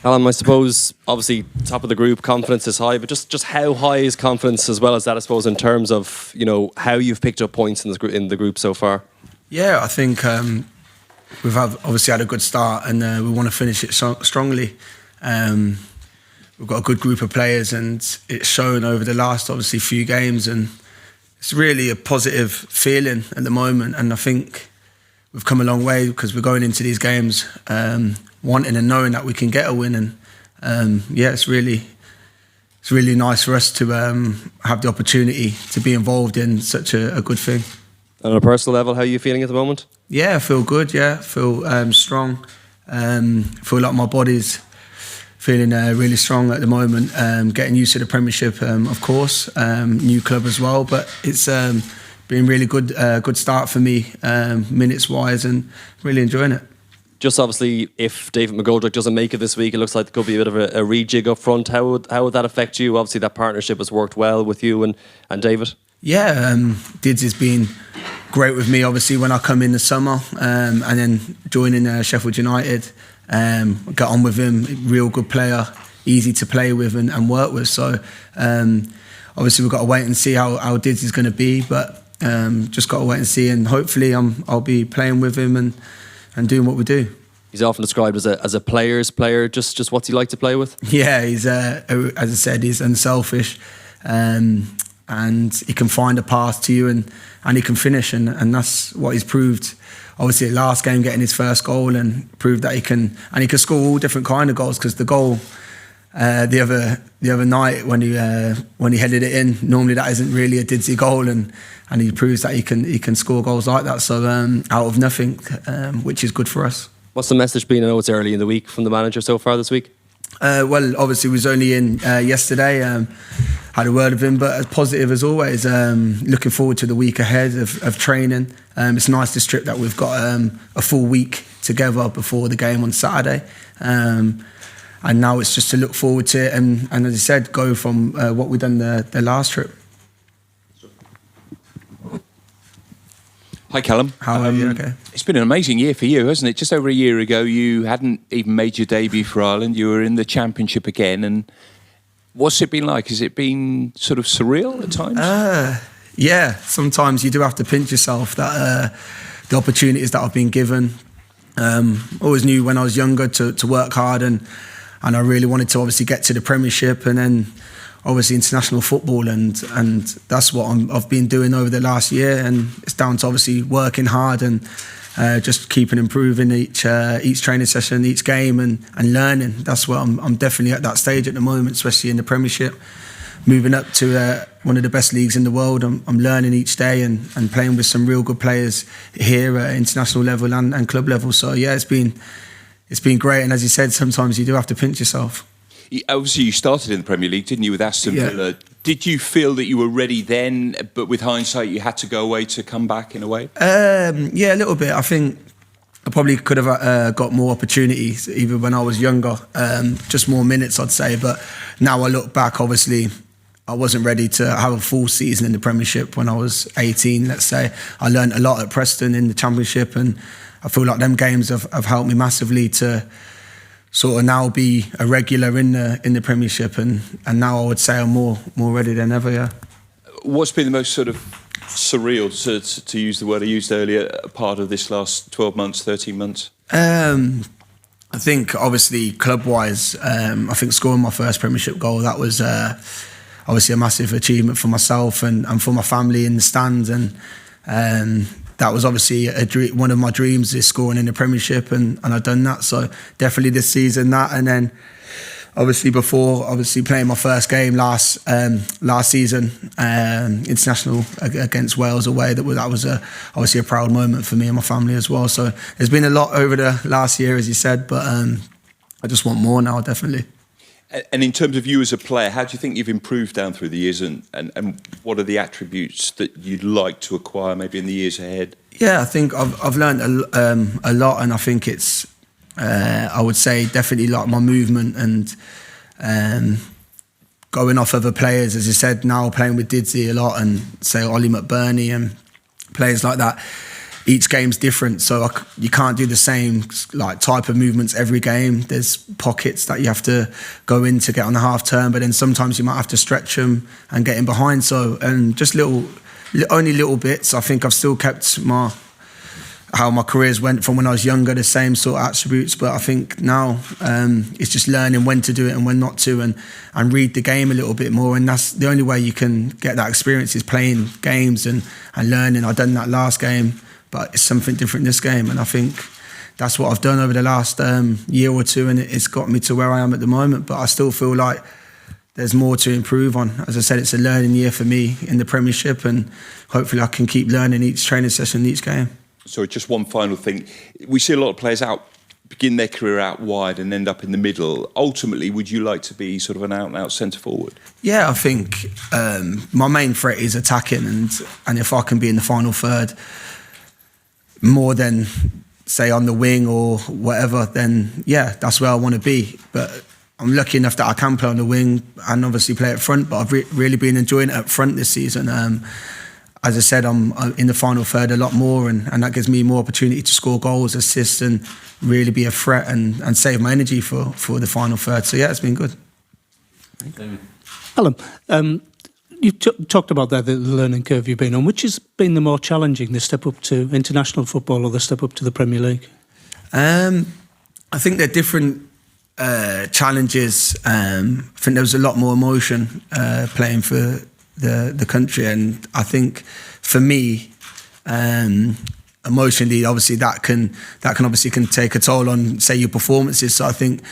Alan, I suppose, obviously, top of the group, confidence is high, but just how high is confidence as well as that, I suppose, in terms of, how you've picked up points in the group so far? Yeah, I think obviously had a good start, and we want to finish it strongly. We've got a good group of players, and it's shown over the last, obviously, few games, and it's really a positive feeling at the moment. And I think we've come a long way because we're going into these games wanting and knowing that we can get a win. And it's really nice for us to have the opportunity to be involved in such a good thing. And on a personal level, how are you feeling at the moment? Yeah, I feel good. Yeah, I feel strong. Feel like my body's feeling really strong at the moment. Getting used to the Premiership, of course. New club as well, but it's been really good start for me, minutes wise, and really enjoying it. Just obviously, if David McGoldrick doesn't make it this week, it looks like there could be a bit of a rejig up front. How would that affect you? Obviously, that partnership has worked well with you and David. Yeah, Dids has been great with me, obviously, when I come in the summer, and then joining Sheffield United. Got on with him, real good player, easy to play with and work with. So obviously, we've got to wait and see how Dids is going to be, but just got to wait and see, and hopefully I'll be playing with him and doing what we do. He's often described as a player's player. Just what's he like to play with? Yeah, he's as I said, he's unselfish, and he can find a pass to you, and he can finish, and that's what he's proved. Obviously, last game getting his first goal, and proved that he can score all different kind of goals. Because the goal the other night when he headed it in, normally that isn't really a Didsy goal, and he proves that he can score goals like that. So out of nothing, which is good for us. What's the message been? I know it's early in the week from the manager so far this week. Well, obviously, we was only in yesterday. Had a word with him, but as positive as always. Looking forward to the week ahead of training. It's nice this trip that we've got a full week together before the game on Saturday. And now it's just to look forward to it and as I said, go from what we've done the last trip. Hi Callum. How are you? Okay. It's been an amazing year for you, hasn't it? Just over a year ago, you hadn't even made your debut for Ireland. You were in the Championship again. And what's it been like? Has it been sort of surreal at times? Yeah, sometimes you do have to pinch yourself that the opportunities that I've been given. Always knew when I was younger to work hard, and I really wanted to obviously get to the Premiership and then obviously international football, and that's what I've been doing over the last year, and it's down to obviously working hard and just keeping improving each training session, each game, and learning. That's what I'm definitely at that stage at the moment, especially in the Premiership, moving up to one of the best leagues in the world. I'm learning each day and playing with some real good players here at international level and club level. So yeah, it's been great, and as you said, sometimes you do have to pinch yourself. Obviously, you started in the Premier League, didn't you, with Aston Villa? Yeah. Did you feel that you were ready then, but with hindsight, you had to go away to come back in a way? Yeah, a little bit. I think I probably could have got more opportunities, even when I was younger, just more minutes, I'd say. But now I look back, obviously, I wasn't ready to have a full season in the Premiership when I was 18, let's say. I learned a lot at Preston in the Championship, and I feel like them games have helped me massively to sort of now be a regular in the Premiership, and now I would say I'm more ready than ever. Yeah. What's been the most sort of surreal, to use the word I used earlier, part of this last 12 months, 13 months? I think obviously club-wise, I think scoring my first Premiership goal, that was obviously a massive achievement for myself and for my family in the stands, and that was obviously one of my dreams, is scoring in the Premiership, and I've done that. So definitely this season that, and then obviously playing my first game last season, international against Wales away. That was obviously a proud moment for me and my family as well. So there's been a lot over the last year, as you said, but I just want more now, definitely. And in terms of you as a player, how do you think you've improved down through the years, and what are the attributes that you'd like to acquire maybe in the years ahead? Yeah, I think I've learned a lot, and I think it's I would say definitely like my movement and going off other players, as you said, now playing with Didsy a lot, and say Ollie McBurney and players like that. each game's different, so you can't do the same like type of movements every game. There's pockets that you have to go in to get on the half turn, but then sometimes you might have to stretch them and get in behind. So, and just only little bits. I think I've still kept how my careers went from when I was younger, the same sort of attributes. But I think now it's just learning when to do it and when not to, and read the game a little bit more. And that's the only way you can get that experience, is playing games and learning. I've done that last game, but it's something different this game. And I think that's what I've done over the last year or two, and it's got me to where I am at the moment. But I still feel like there's more to improve on. As I said, it's a learning year for me in the Premiership, and hopefully I can keep learning each training session, each game. Sorry, just one final thing. We see a lot of players begin their career out wide and end up in the middle. Ultimately, would you like to be sort of an out-and-out centre-forward? Yeah, I think my main threat is attacking, and if I can be in the final third more than, say, on the wing or whatever, then yeah, that's where I want to be. But I'm lucky enough that I can play on the wing and obviously play up front, but I've really been enjoying it up front this season. As I said, I'm in the final third a lot more, and that gives me more opportunity to score goals, assist, and really be a threat and save my energy for the final third. So yeah, it's been good. Callum, you talked about that, the learning curve you've been on. Which has been the more challenging, the step up to international football or the step up to the Premier League? I think they're different challenges. I think there was a lot more emotion playing for the country, and I think for me, emotionally, obviously that can take a toll on, say, your performances. So I think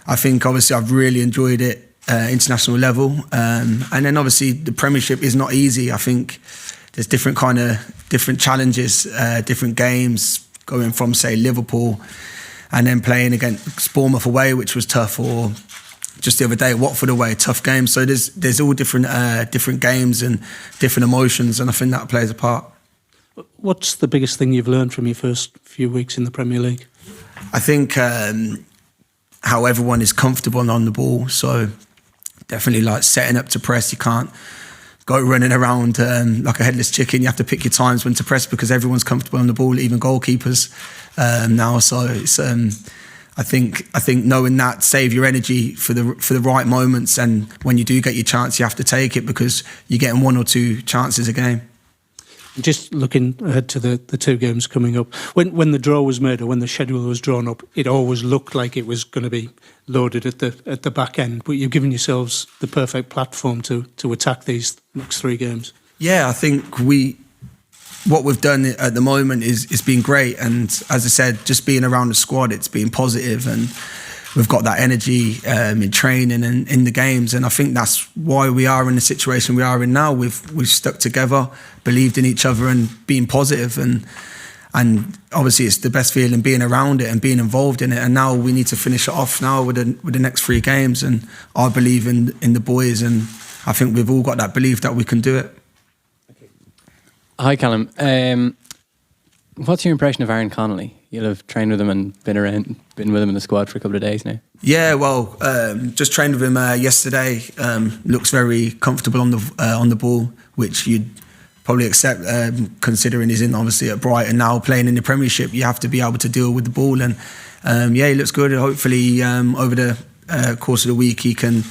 obviously I've really enjoyed it international level, and then obviously the Premiership is not easy. I think there's different challenges, different games, going from, say, Liverpool and then playing against Bournemouth away, which was tough, or just the other day, Watford away, tough game. So there's all different games and different emotions, and I think that plays a part. What's the biggest thing you've learned from your first few weeks in the Premier League? I think how everyone is comfortable on the ball. So definitely like setting up to press. You can't go running around like a headless chicken. You have to pick your times when to press because everyone's comfortable on the ball, even goalkeepers now. So it's I think knowing that, save your energy for the right moments, and when you do get your chance, you have to take it because you're getting one or two chances a game. Just looking ahead to the two games coming up, when the draw was made or when the schedule was drawn up, it always looked like it was going to be loaded at the back end. But you've given yourselves the perfect platform to attack these next three games. Yeah, I think what we've done at the moment is been great, and as I said, just being around the squad, it's been positive, and we've got that energy in training and in the games, and I think that's why we are in the situation we are in now. We've stuck together, believed in each other, and being positive, and obviously it's the best feeling being around it and being involved in it. And now we need to finish it off now with the next three games, and I believe in the boys, and I think we've all got that belief that we can do it. Hi, Callum. What's your impression of Aaron Connolly? You'll have trained with him and been with him in the squad for a couple of days now. Yeah, well, just trained with him yesterday. Looks very comfortable on the ball, which you'd probably accept, considering he's obviously at Brighton now, playing in the Premiership. You have to be able to deal with the ball, and yeah, he looks good. Hopefully, over the course of the week, he can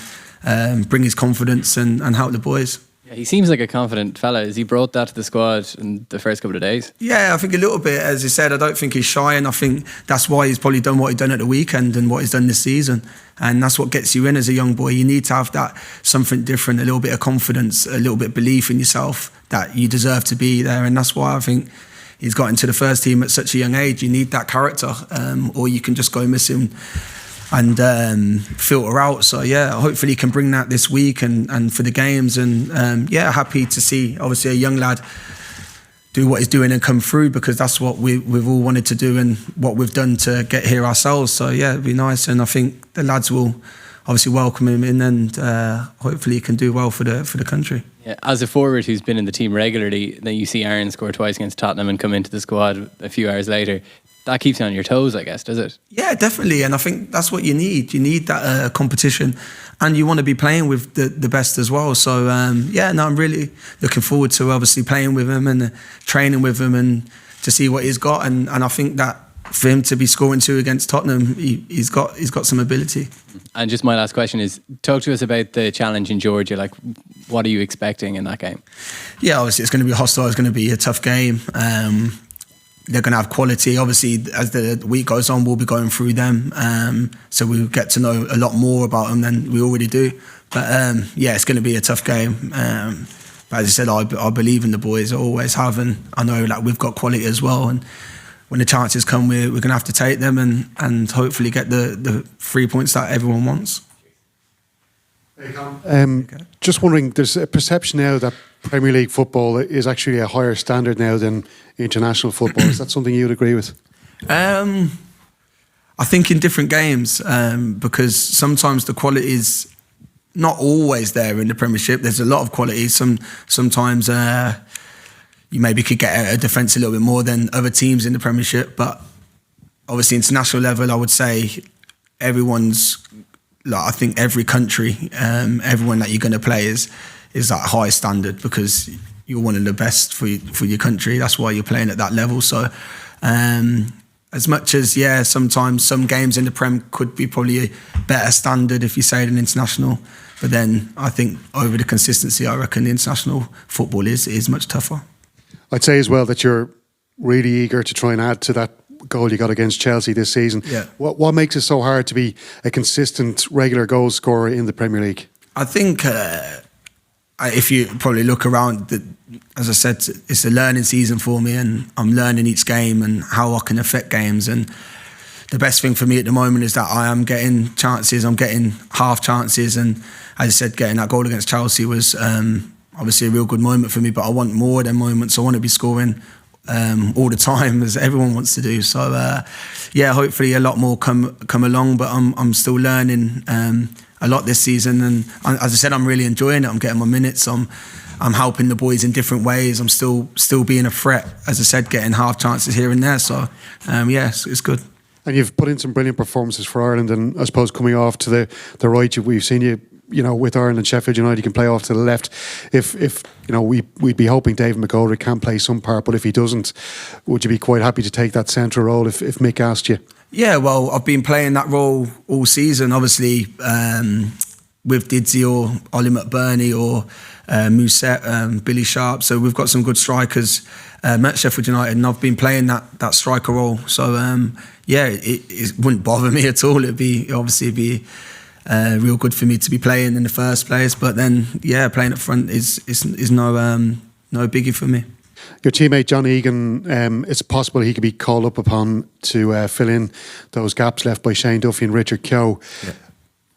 bring his confidence and help the boys. He seems like a confident fella. Has he brought that to the squad in the first couple of days? Yeah, I think a little bit. As I said, I don't think he's shy, and I think that's why he's probably done what he's done at the weekend and what he's done this season. And that's what gets you in as a young boy. You need to have that something different, a little bit of confidence, a little bit of belief in yourself that you deserve to be there. And that's why I think he's got into the first team at such a young age. You need that character, or you can just go missing and filter out. So yeah, hopefully he can bring that this week and for the games, and yeah, happy to see obviously a young lad do what he's doing and come through, because that's what we've all wanted to do and what we've done to get here ourselves. So yeah, it'd be nice, and I think the lads will obviously welcome him in, and hopefully he can do well for the country. Yeah, as a forward who's been in the team regularly, then you see Aaron score twice against Tottenham and come into the squad a few hours later. That keeps you on your toes, I guess, does it? Yeah, definitely. And I think that's what you need. You need that competition, and you want to be playing with the best as well. So, yeah, no, I'm really looking forward to obviously playing with him and training with him and to see what he's got, and I think that for him to be scoring 2 against Tottenham, he's got some ability. And just my last question is, talk to us about the challenge in Georgia. Like, what are you expecting in that game? Yeah, obviously it's going to be hostile. It's going to be a tough game. They're going to have quality. Obviously, as the week goes on, we'll be going through them. So we'll get to know a lot more about them than we already do. But yeah, it's going to be a tough game. But as I said, I believe in the boys. I always have, and I know like we've got quality as well. And when the chances come, we're going to have to take them and hopefully get the 3 points that everyone wants. Just wondering, there's a perception now that Premier League football is actually a higher standard now than international football. Is that something you would agree with? I think in different games, because sometimes the quality is not always there in the Premiership. There's a lot of quality. Sometimes you maybe could get a defence a little bit more than other teams in the Premiership, but obviously international level, I would say everyone's. Like, I think every country, everyone that you're going to play is that high standard because you're one of the best for your country. That's why you're playing at that level. So as much as, sometimes some games in the Prem could be probably a better standard if you say than international. But then I think over the consistency, I reckon the international football is much tougher. I'd say as well that you're really eager to try and add to that goal you got against Chelsea this season. Yeah. What makes it so hard to be a consistent, regular goal scorer in the Premier League? I think if you probably look around, as I said, it's a learning season for me, and I'm learning each game and how I can affect games. And the best thing for me at the moment is that I am getting chances. I'm getting half chances, and as I said, getting that goal against Chelsea was obviously a real good moment for me. But I want more than moments. I want to be scoring all the time, as everyone wants to do. So hopefully a lot more come along, but I'm still learning a lot this season, and as I said, I'm really enjoying it. I'm getting my minutes. I'm helping the boys in different ways. I'm still being a threat, as I said, getting half chances here and there. So it's good. And you've put in some brilliant performances for Ireland, and I suppose coming off to the right, we've seen you with Ireland and Sheffield United, you can play off to the left. If we'd be hoping David McGoldrick can play some part, but if he doesn't, would you be quite happy to take that central role if Mick asked you? Yeah, well, I've been playing that role all season, obviously, with Didsey or Ollie McBurney or Mousset, Billy Sharp. So we've got some good strikers at Sheffield United, and I've been playing that striker role. So it wouldn't bother me at all. It'd be real good for me to be playing in the first place, but then playing up front is no biggie for me. Your teammate John Egan, it's possible he could be called up upon to fill in those gaps left by Shane Duffy and Richard Keogh. Yeah.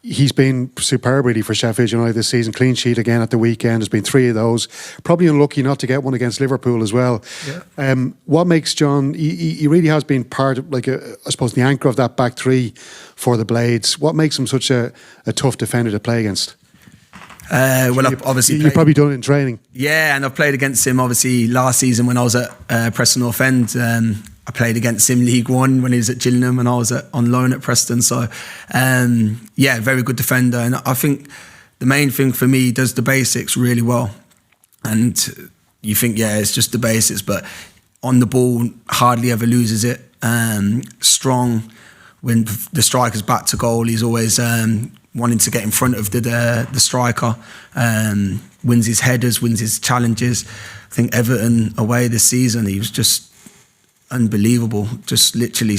He's been superb really for Sheffield United this season. Clean sheet again at the weekend. There's been 3 of those. Probably unlucky not to get one against Liverpool as well. Yeah. What makes John? He really has been part of, I suppose, the anchor of that back 3 for the Blades. What makes him such a tough defender to play against? I've obviously you've probably done it in training. Yeah, and I've played against him obviously last season when I was at Preston North End. I played against him League One when he was at Gillingham, and I was on loan at Preston. So, very good defender. And I think the main thing for me, he does the basics really well. And you think, it's just the basics, but on the ball, hardly ever loses it. Strong. When the striker's back to goal, he's always wanting to get in front of the striker. Wins his headers, wins his challenges. I think Everton away this season, he was just unbelievable, just literally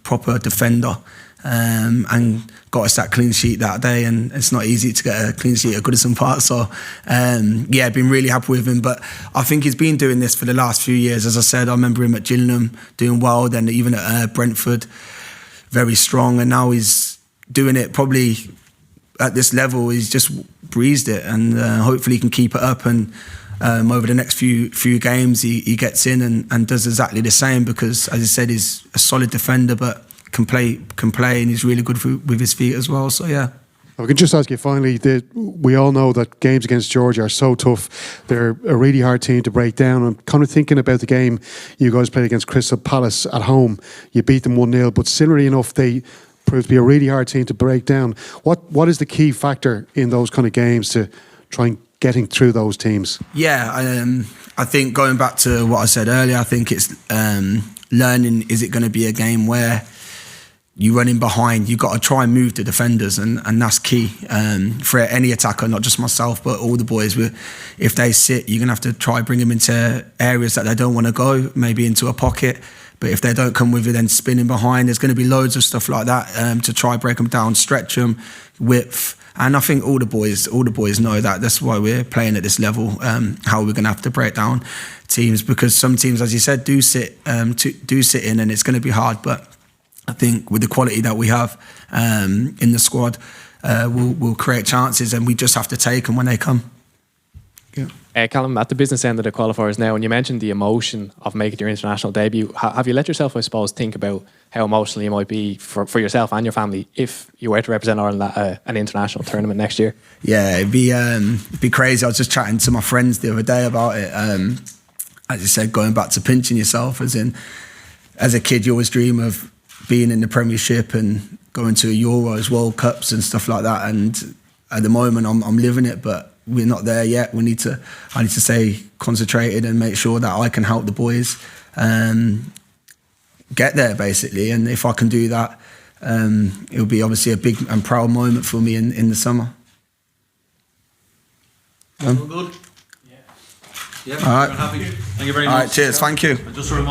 proper defender, and got us that clean sheet that day, and it's not easy to get a clean sheet at Goodison Park. So been really happy with him, but I think he's been doing this for the last few years. As I said, I remember him at Gillingham doing well, then even at Brentford, very strong, and now he's doing it probably at this level. He's just breezed it, and hopefully he can keep it up, and over the next few games he gets in and does exactly the same, because as I said, he's a solid defender but can play, and he's really good with his feet as well. So I can just ask you finally, we all know that games against Georgia are so tough. They're a really hard team to break down. I'm kind of thinking about the game you guys played against Crystal Palace at home. You beat them 1-0, but similarly enough, they proved to be a really hard team to break down. What is the key factor in those kind of games to try and getting through those teams? Yeah, I think going back to what I said earlier, I think it's learning, is it going to be a game where you run in behind, you've got to try and move the defenders, and that's key for any attacker, not just myself, but all the boys. If they sit, you're going to have to try bring them into areas that they don't want to go, maybe into a pocket. But if they don't come with it, then spinning behind, there's going to be loads of stuff like that to try break them down, stretch them, width. And I think all the boys know that. That's why we're playing at this level. How we're going to have to break down teams, because some teams, as you said, do sit in, and it's going to be hard. But I think with the quality that we have in the squad, we'll create chances, and we just have to take them when they come. Yeah. Callum, at the business end of the qualifiers now, and you mentioned the emotion of making your international debut, have you let yourself, I suppose, think about how emotional you might be for yourself and your family if you were to represent Ireland at an international tournament next year? Yeah, it'd be crazy. I was just chatting to my friends the other day about it. As you said, going back to pinching yourself, as a kid, you always dream of being in the Premiership and going to Euros, World Cups and stuff like that. And at the moment, I'm living it, but we're not there yet. I need to stay concentrated and make sure that I can help the boys get there, basically. And if I can do that, it'll be obviously a big and proud moment for me in the summer. Good. Yeah. All right. Happy. Thank you very much. All right, cheers. Thank you. Just a reminder.